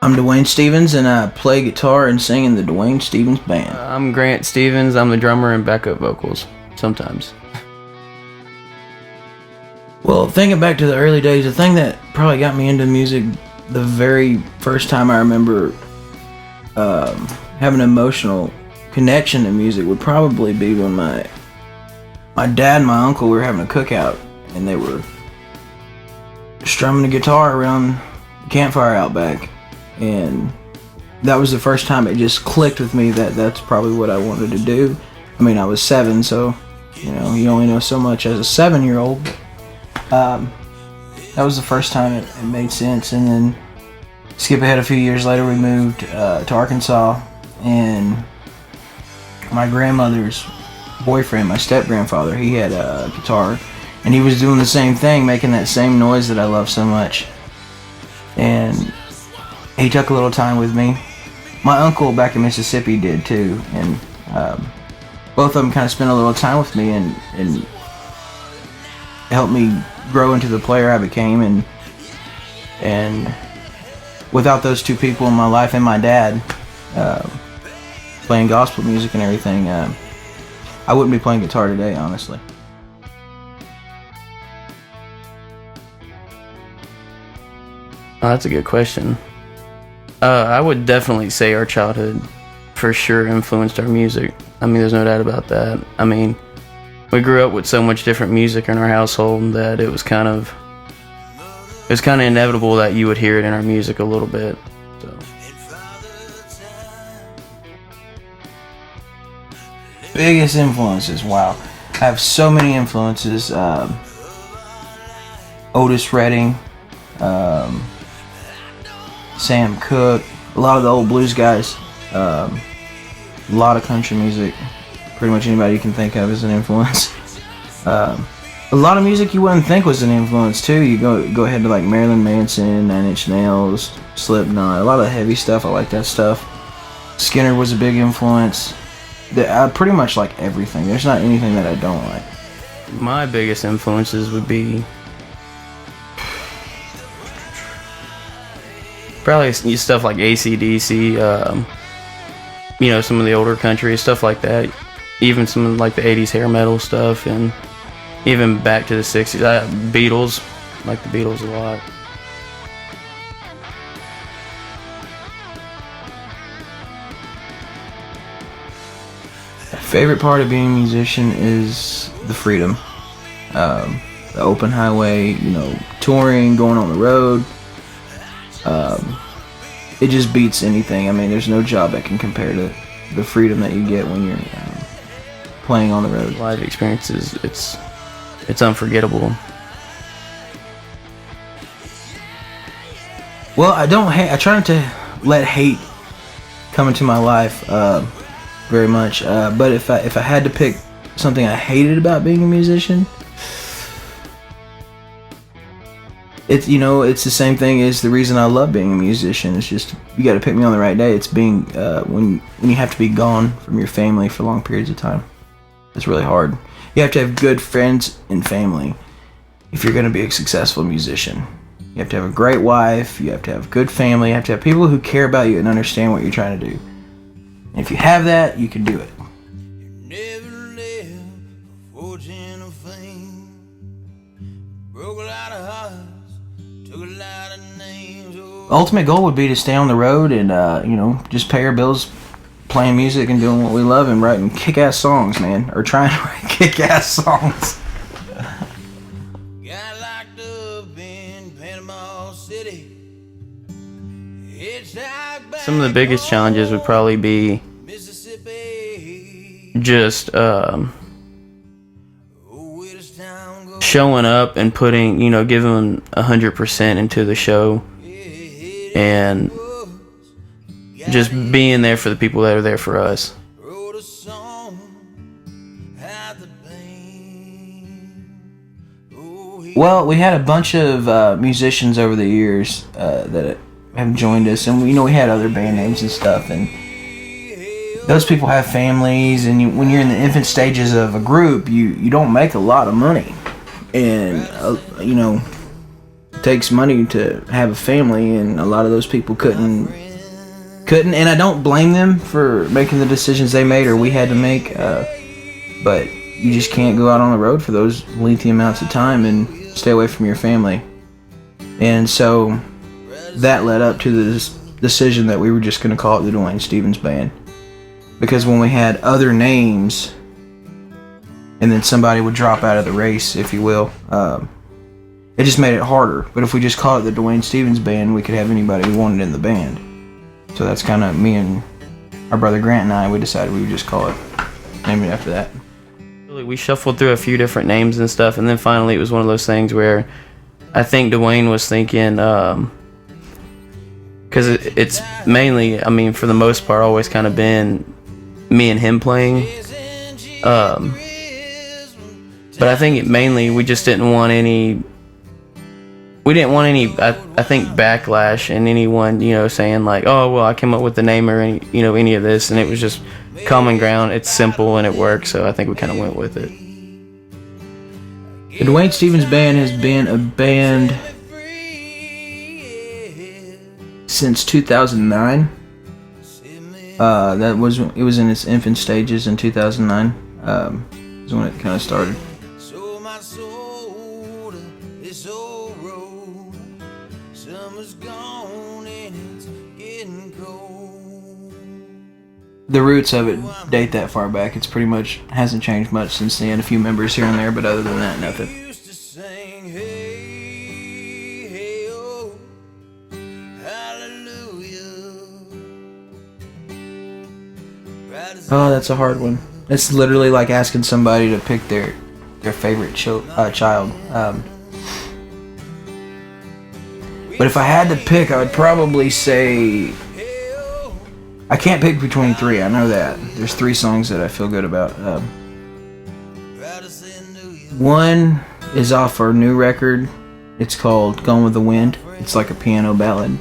I'm Duane Stevens, and I play guitar and sing in the Duane Stevens Band. I'm Grant Stevens. I'm the drummer and backup vocals, sometimes. Well, thinking back to the early days, the thing that probably got me into music the very first time I remember having an emotional connection to music would probably be when my dad and my uncle were having a cookout, and they were strumming the guitar around the campfire out back. And that was the first time it just clicked with me that that's probably what I wanted to do. I mean, I was 7, so, you only know so much as a 7-year-old. That was the first time it made sense. And then skip ahead a few years later, we moved to Arkansas, and my grandmother's boyfriend, my step-grandfather, he had a guitar, and he was doing the same thing, making that same noise that I love so much. And he took a little time with me. My uncle back in Mississippi did too, and both of them kind of spent a little time with me and helped me grow into the player I became. And without those two people in my life and my dad playing gospel music and everything, I wouldn't be playing guitar today, honestly. Oh, that's a good question. I would definitely say our childhood for sure influenced our music. I mean, there's no doubt about that. I mean, we grew up with so much different music in our household that it was kind of inevitable that you would hear it in our music a little bit. So. Biggest influences, wow. I have so many influences. Otis Redding, Sam Cooke, a lot of the old blues guys, a lot of country music, pretty much anybody you can think of is an influence. A lot of music you wouldn't think was an influence too. You go ahead to like Marilyn Manson, Nine Inch Nails, Slipknot, a lot of heavy stuff. I like that stuff. Skinner was a big influence. I pretty much like everything. There's not anything that I don't like. My biggest influences would be probably stuff like AC/DC, some of the older country, stuff like that. Even some of like the 80s hair metal stuff, and even back to the 60s. Beatles, like the Beatles a lot. My favorite part of being a musician is the freedom. The open highway, touring, going on the road. It just beats anything. I mean, there's no job that can compare to the freedom that you get when you're playing on the road. Live experiences, it's unforgettable. Well, I try not to let hate come into my life very much. But if I had to pick something I hated about being a musician, it's it's the same thing as the reason I love being a musician. It's just you got to pick me on the right day. It's being when you have to be gone from your family for long periods of time. It's really hard. You have to have good friends and family if you're going to be a successful musician. You have to have a great wife. You have to have good family. You have to have people who care about you and understand what you're trying to do. And if you have that, you can do it. Ultimate goal would be to stay on the road and just pay our bills playing music and doing what we love and writing kick-ass songs, man, or trying to write kick-ass songs. Some of the biggest challenges would probably be just showing up and putting, giving 100% into the show, and just being there for the people that are there for us. Well, we had a bunch of musicians over the years that have joined us, and we had other band names and stuff, and those people have families, and when you're in the infant stages of a group, you don't make a lot of money, and takes money to have a family, and a lot of those people couldn't, and I don't blame them for making the decisions they made or we had to make, but you just can't go out on the road for those lengthy amounts of time and stay away from your family. And so that led up to the decision that we were just going to call it the Duane Stevens Band, because when we had other names and then somebody would drop out of the race, if you will, it just made it harder. But if we just call it the Duane Stevens Band, we could have anybody we wanted in the band. So that's kind of me and our brother Grant and I, we decided we would just call it, name it after that. We shuffled through a few different names and stuff, and then finally it was one of those things where I think Duane was thinking, because it's mainly, I mean, for the most part, always kind of been me and him playing. But I think mainly we just didn't want any. We didn't want any. I think backlash and anyone, you know, saying like, "Oh, well, I came up with the name or any, you know, any of this," and it was just common ground. It's simple and it works, so I think we kind of went with it. The Duane Stevens Band has been a band since 2009. It was in its infant stages in 2009. Is when it kind of started. The roots of it date that far back. It's pretty much hasn't changed much since then. A few members here and there, but other than that, nothing. Oh, that's a hard one. It's literally like asking somebody to pick their favorite child. But if I had to pick, I would probably say, I can't pick between three. I know that there's three songs that I feel good about. One is off our new record. It's called "Gone with the Wind." It's like a piano ballad.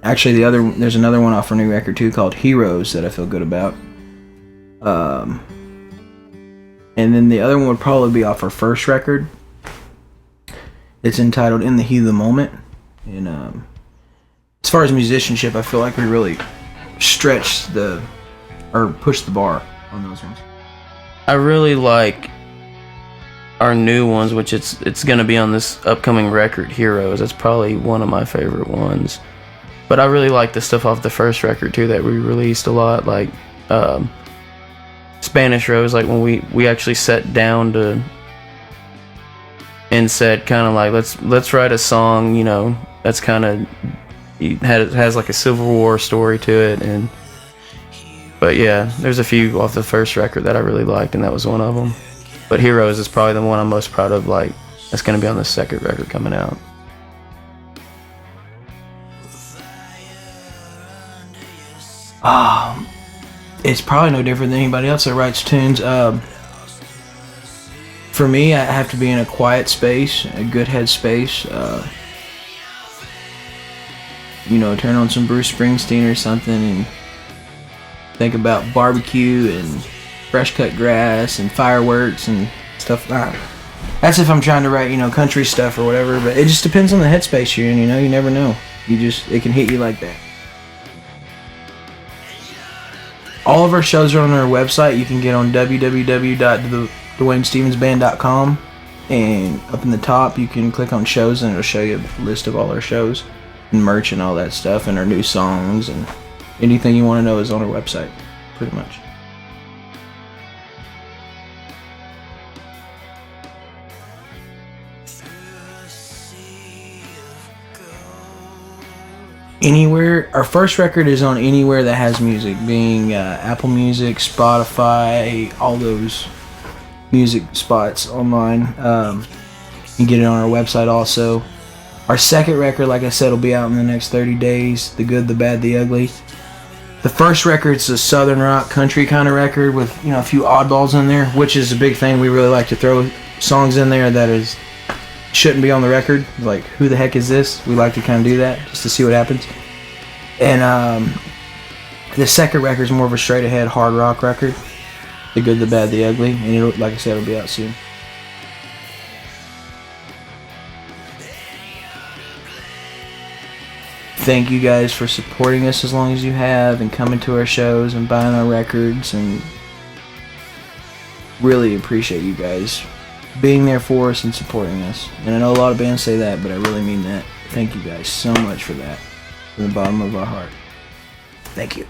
Actually, there's another one off our new record too called "Heroes" that I feel good about. And then the other one would probably be off our first record. It's entitled "In the Heat of the Moment." And as far as musicianship, I feel like we really pushed the bar on those ones. I really like our new ones, which it's going to be on this upcoming record, Heroes. That's probably one of my favorite ones. But I really like the stuff off the first record too that we released a lot, like Spanish Rose, like when we actually sat down and said kind of like let's write a song, you know, that's kind of has like a Civil War story to it. But yeah, there's a few off the first record that I really liked, and that was one of them. But Heroes is probably the one I'm most proud of, like that's going to be on the second record coming out. It's probably no different than anybody else that writes tunes. For me, I have to be in a quiet space, a good head space. You know, turn on some Bruce Springsteen or something and think about barbecue and fresh cut grass and fireworks and stuff. That's if I'm trying to write, you know, country stuff or whatever, but it just depends on the headspace you're in, you know, you never know. It can hit you like that. All of our shows are on our website. You can get on www.duanestevensband.com, and up in the top you can click on shows and it'll show you a list of all our shows and merch and all that stuff and our new songs, and anything you want to know is on our website, pretty much. Anywhere. Our first record is on anywhere that has music, being Apple Music, Spotify, all those music spots online. You can get it on our website also. Our second record, like I said, will be out in the next 30 days. The Good, the Bad, the Ugly. The first record's a southern rock country kind of record with, you know, a few oddballs in there, which is a big thing. We really like to throw songs in there that shouldn't be on the record. Like, who the heck is this? We like to kind of do that just to see what happens. And the second record is more of a straight ahead hard rock record. The Good, the Bad, the Ugly. And like I said, it'll be out soon. thank you guys for supporting us as long as you have and coming to our shows and buying our records, and really appreciate you guys being there for us and supporting us. And I know a lot of bands say that, but I really mean that. Thank you guys so much for that from the bottom of our heart. Thank you.